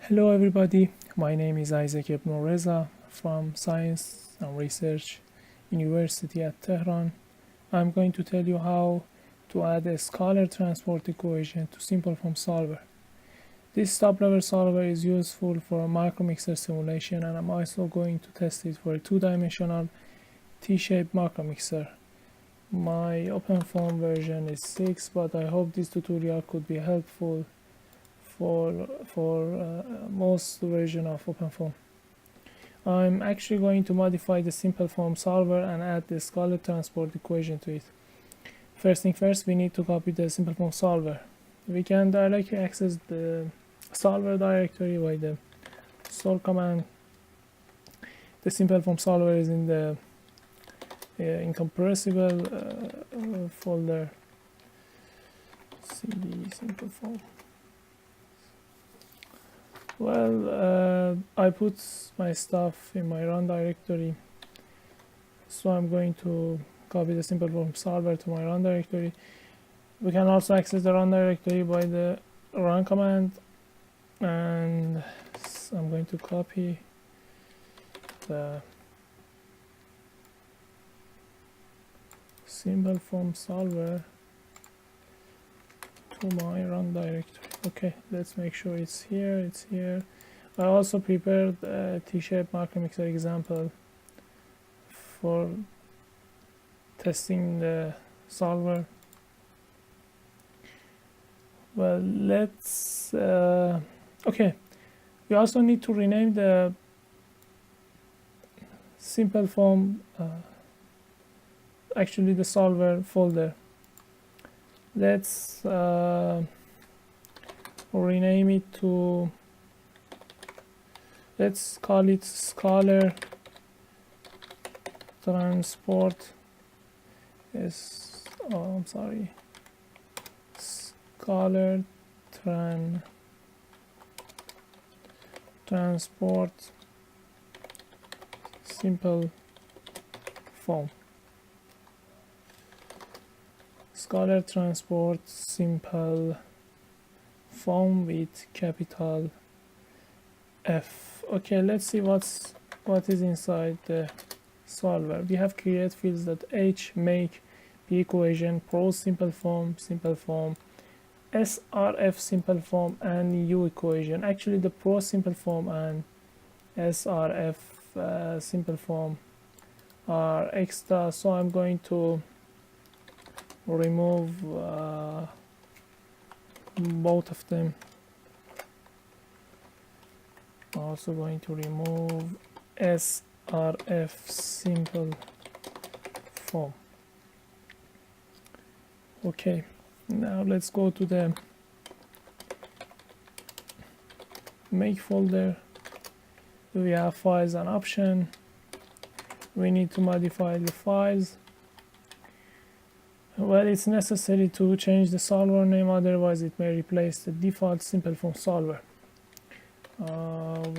Hello everybody, my name is isaac.ebnoreza from Science and Research University at Tehran. I'm going to tell you how to add a scalar transport equation to simpleFoam solver. This top-level solver is useful for a micromixer simulation, and I'm also going to test it for a two-dimensional T-shape Micromixer. My OpenFOAM version is 6, but I hope this tutorial could be helpful for most version of OpenFOAM. I'm actually going to modify the simpleFoam solver and add the scalar transport equation to it. First thing first, we need to copy the simpleFoam solver. We can directly access the solver directory by the store command. The simpleFoam solver is in the incompressible folder. cd simpleFoam. Well, I put my stuff in my run directory, so I'm going to copy the simpleFoam solver to my run directory. We can also access the run directory by the run command, and I'm going to copy the simpleFoam solver to my run directory. Okay, let's make sure it's here. I also prepared a T-shape Micromixer example for testing the solver. Well, let's okay, we also need to rename the simpleFoam actually the solver folder. Let's rename it to, let's call it scalar transport scalar transport simpleFoam. Scalar transport simpleFoam with capital F. Okay, let's see what is inside the solver. We have create fields that H, make, P equation, pros simpleFoam, SRF simpleFoam, and U equation. Actually, the pros simpleFoam and SRF simpleFoam are extra, so I'm going to remove both of them. Also going to remove SRF simpleFoam. Okay, now let's go to the make folder. We have files and option. We need to modify the files. Well, it's necessary to change the solver name, otherwise it may replace the default simpleFoam solver. I'm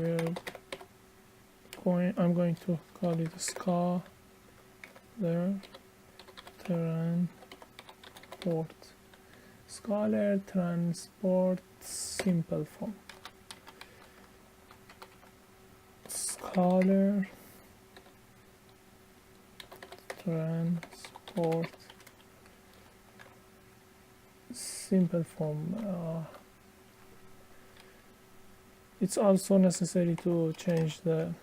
going to call it scalar transport simpleFoam. Scalar transport simpleFoam. It's also necessary to change the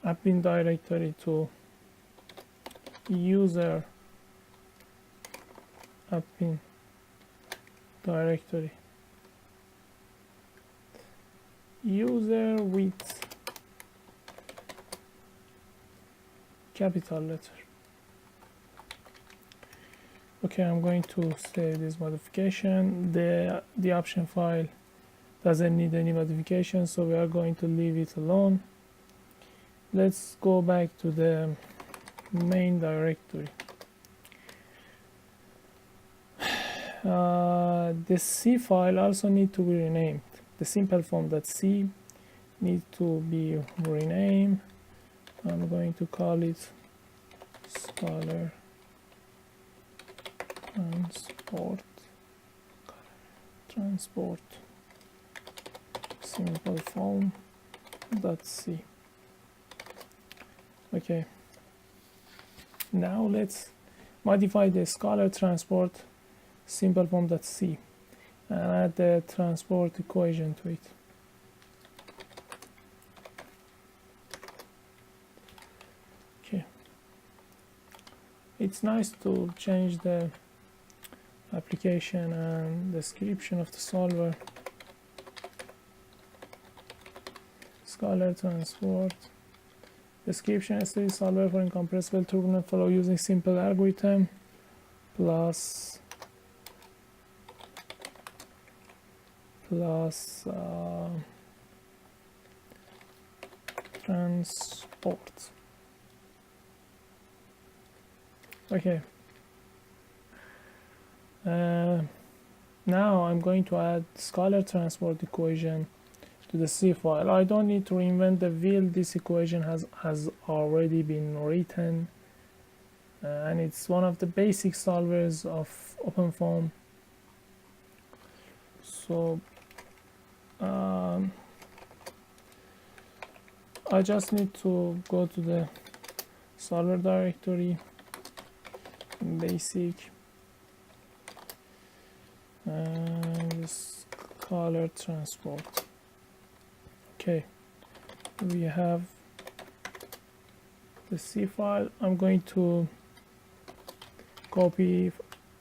appin directory to user appin directory, user with capital letter. Okay, I'm going to save this modification. The option file doesn't need any modification, so we are going to leave it alone. Let's go back to the main directory. The C file also need to be renamed. The simpleFoam.c need to be renamed. I'm going to call it scalar transport simpleFoam.c. Okay, now let's modify the scalar transport simpleFoam.c and add the transport equation to it. Okay, it's nice to change the application and description of the solver. Scalar transport description: study solver for incompressible turbulent flow using simple algorithm plus transport. Okay, now I'm going to add scalar transport equation to the C file. I don't need to reinvent the wheel. This equation has already been written, and it's one of the basic solvers of OpenFOAM. So I just need to go to the solver directory, basic, and scalar transport. Okay, we have the C file. I'm going to copy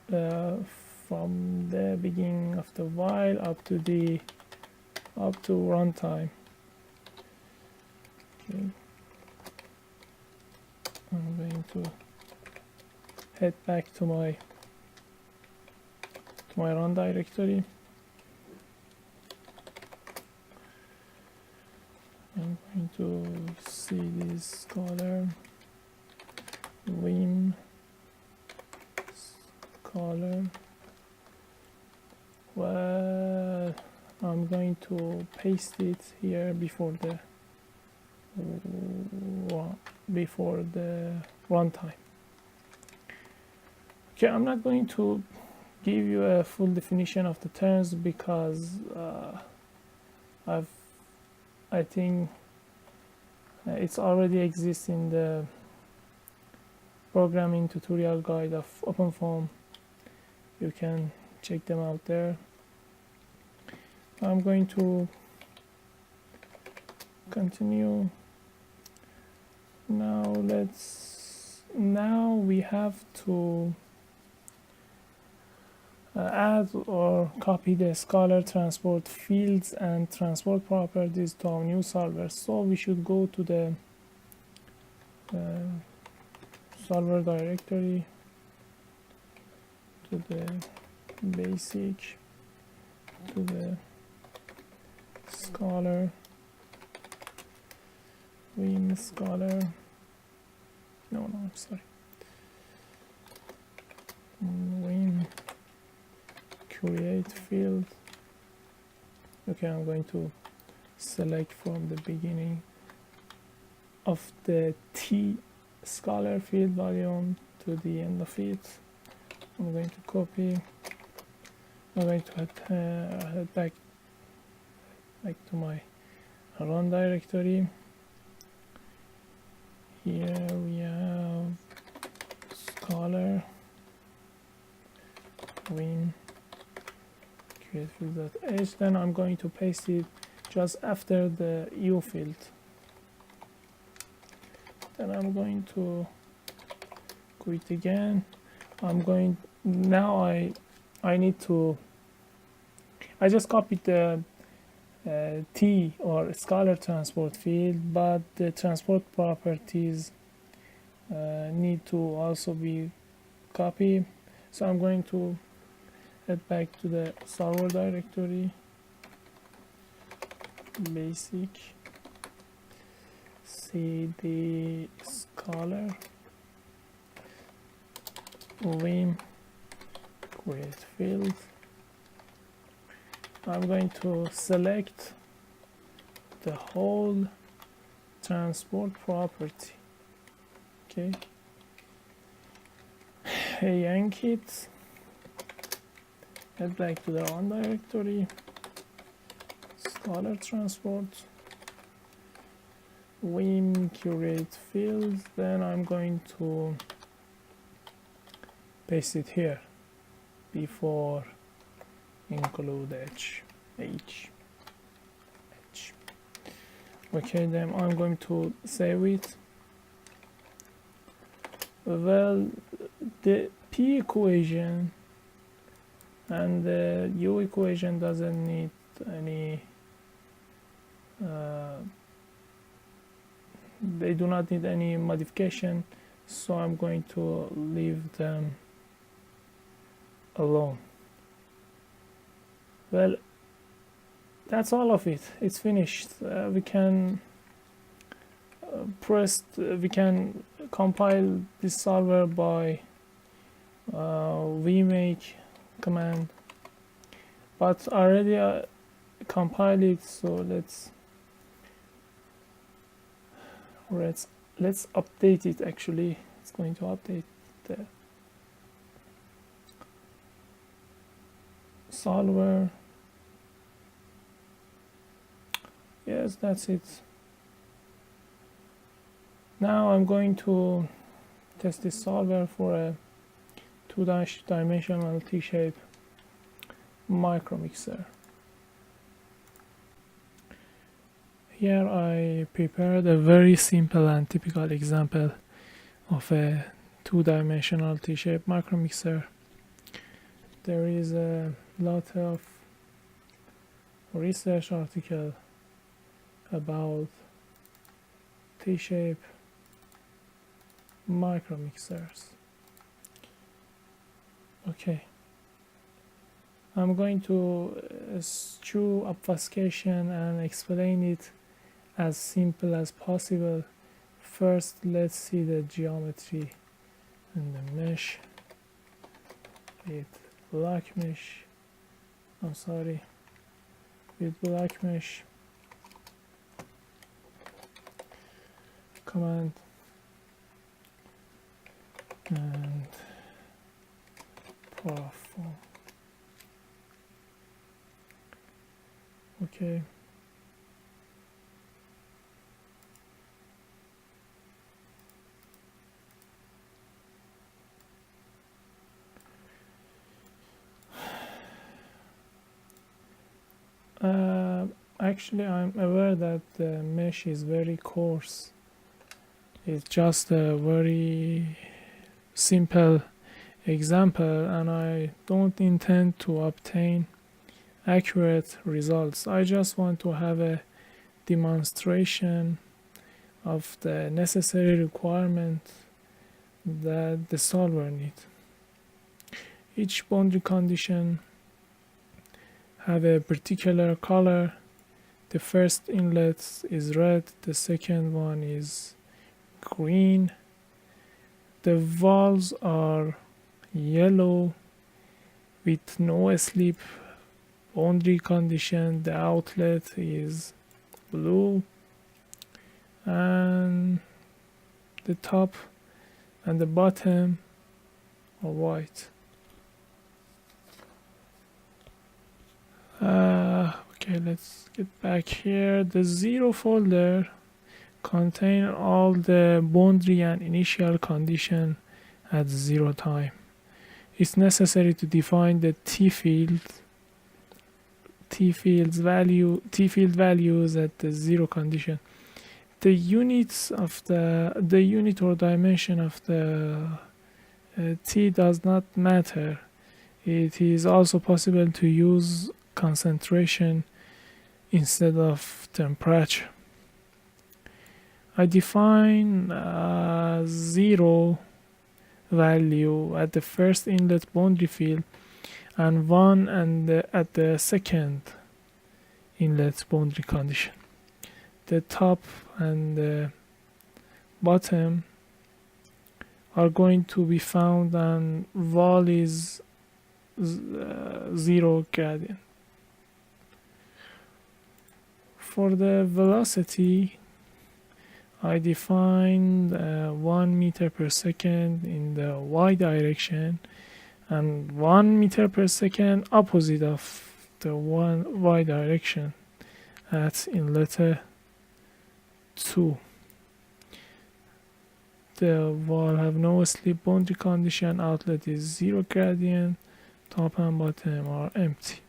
from the beginning of the while up to runtime. Okay, I'm going to head back to my run directory. I'm going to see this scalar vim scalar. Well, I'm going to paste it here before the runtime. Okay, I'm not going to give you a full definition of the terms because I think it's already exists in the programming tutorial guide of OpenFOAM. You can check them out there. I'm going to continue. Now we have to add or copy the scalar transport fields and transport properties to our new solver. So we should go to the solver directory, to the basic, to the scalar vim scalar. No, I'm sorry. Vim create field. Okay, I'm going to select from the beginning of the T scalar field volume to the end of it. I'm going to copy. I'm going to head back to my run directory. Here we have scalar vim create field.h. Then I'm going to paste it just after the u field. Then I'm going to quit again. Now I need to, I just copied the T or scalar transport field, but the transport properties need to also be copied. So I'm going to head back to the solver directory, basic, cd scalar vim create field. I'm going to select the whole transport property. Okay, yank it, head back to the run directory, scalar transport, Vim curate fields, then I'm going to paste it here before include h. Okay, then I'm going to save it. Well, the p equation and the u equation doesn't need any they do not need any modification, so I'm going to leave them alone. Well, that's all of it. It's finished. We can we can compile this solver by vmake command, but already compile it, so let's update it. Actually, it's going to update the solver. Yes, that's it. Now I'm going to test this solver for a two-dimensional T-shape micromixer. Here I prepared a very simple and typical example of a two-dimensional T-shape micromixer. There is a lot of research article about T-shape micromixers. Okay, I'm going to eschew obfuscation and explain it as simple as possible. First, let's see the geometry and the mesh with black mesh. With black mesh command and platform. Okay. Actually, I'm aware that the mesh is very coarse. It's just a very simple example, and I don't intend to obtain accurate results. I just want to have a demonstration of the necessary requirement that the solver needs. Each boundary condition have a particular color. The first inlet is red, the second one is green. The walls are yellow with no slip boundary condition. The outlet is blue, and the top and the bottom are white. Okay, let's get back here. The 0 folder contain all the boundary and initial condition at 0 time. It's necessary to define the T field values at the 0 condition. The units of the unit or dimension of the T does not matter. It is also possible to use concentration instead of temperature. I define 0 value at the first inlet boundary field and 1 at the second inlet boundary condition. The top and the bottom are going to be found, and wall is 0 gradient. For the velocity, I defined 1 meter per second in the y direction and 1 meter per second opposite of the y direction, at inlet 2. The wall have no slip boundary condition, outlet is 0 gradient, top and bottom are empty.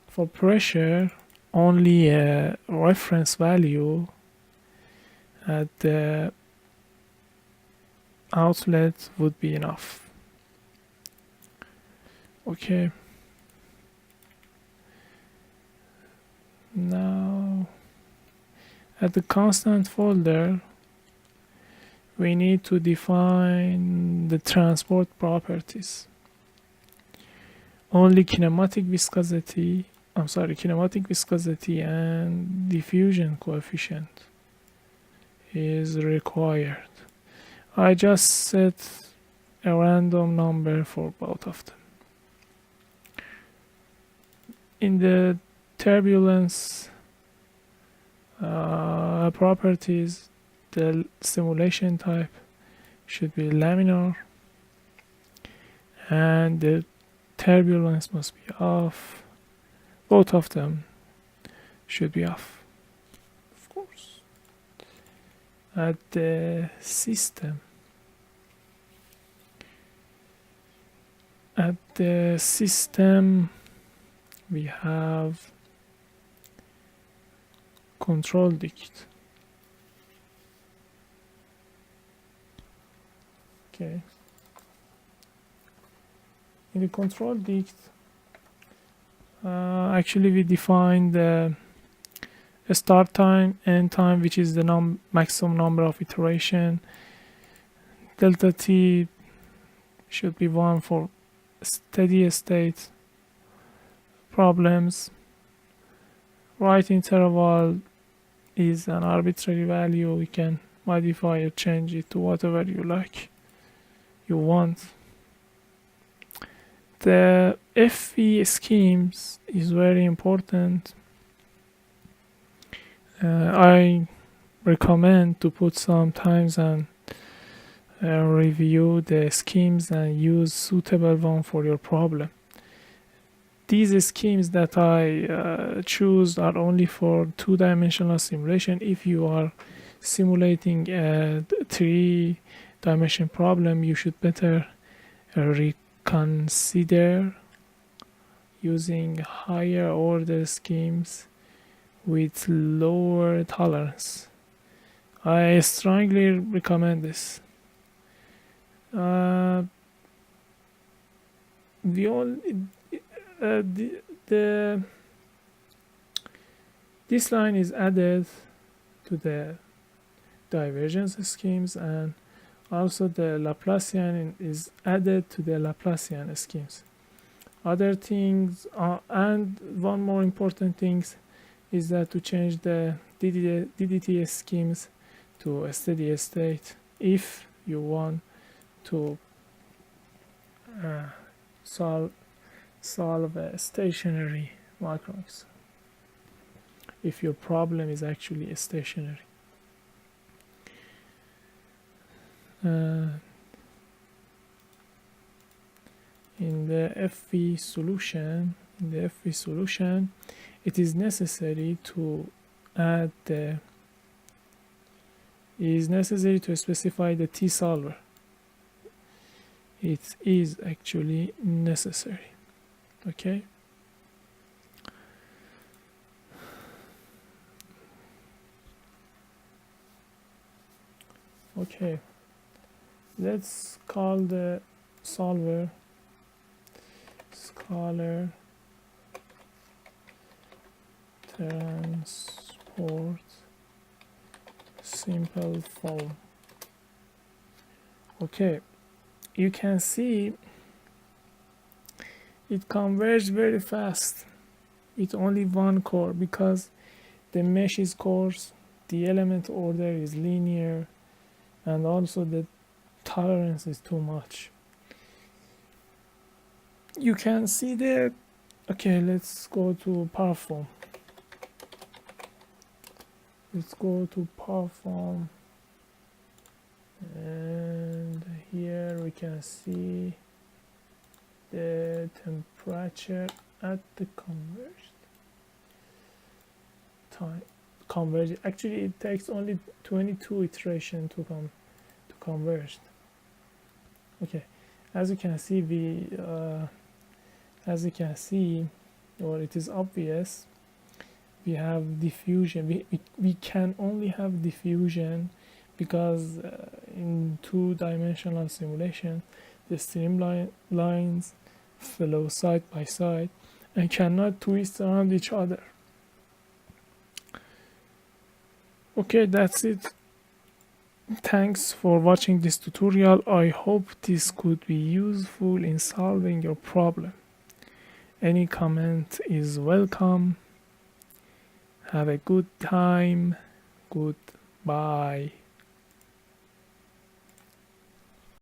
For pressure, only a reference value at the outlet would be enough. Okay. Now, at the constant folder, we need to define the transport properties. Only kinematic viscosity and diffusion coefficient is required. I just set a random number for both of them. In the turbulence properties, the simulation type should be laminar and the turbulence must be off. Both of them should be off, of course. At the system, we have control dict. Okay. In the control dict, actually we define the start time, end time, which is the maximum number of iteration. Delta t should be 1 for steady state problems. Right interval is an arbitrary value. We can modify or change it to whatever you want. The FV schemes is very important. I recommend to put some times and review the schemes and use suitable one for your problem. These schemes that I choose are only for two-dimensional simulation. If you are simulating a three-dimension problem, you should better reconsider using higher order schemes with lower tolerance. I strongly recommend this. This line is added to the divergence schemes, and also the Laplacian is added to the Laplacian schemes. Other things and one more important thing is that to change the DDT schemes to a steady state if you want to solve a stationary micromixer, if your problem is actually stationary. In the FV solution, it is necessary to specify the T solver. It is actually necessary. Okay. Okay. Let's call the solver scalar transport simpleFoam. Okay, you can see it converges very fast with only one core because the mesh is coarse, the element order is linear, and also the tolerance is too much. You can see there. Okay, let's go to PowerFoam. And here we can see the temperature at the converged time. Converge, actually it takes only 22 iteration to converge. Okay, as you can see, or it is obvious, we have diffusion. We can only have diffusion because in two-dimensional simulation the streamlines flow side by side and cannot twist around each other. Okay, that's it. Thanks for watching this tutorial. I hope this could be useful in solving your problem. Any comment is welcome. Have a good time. Goodbye.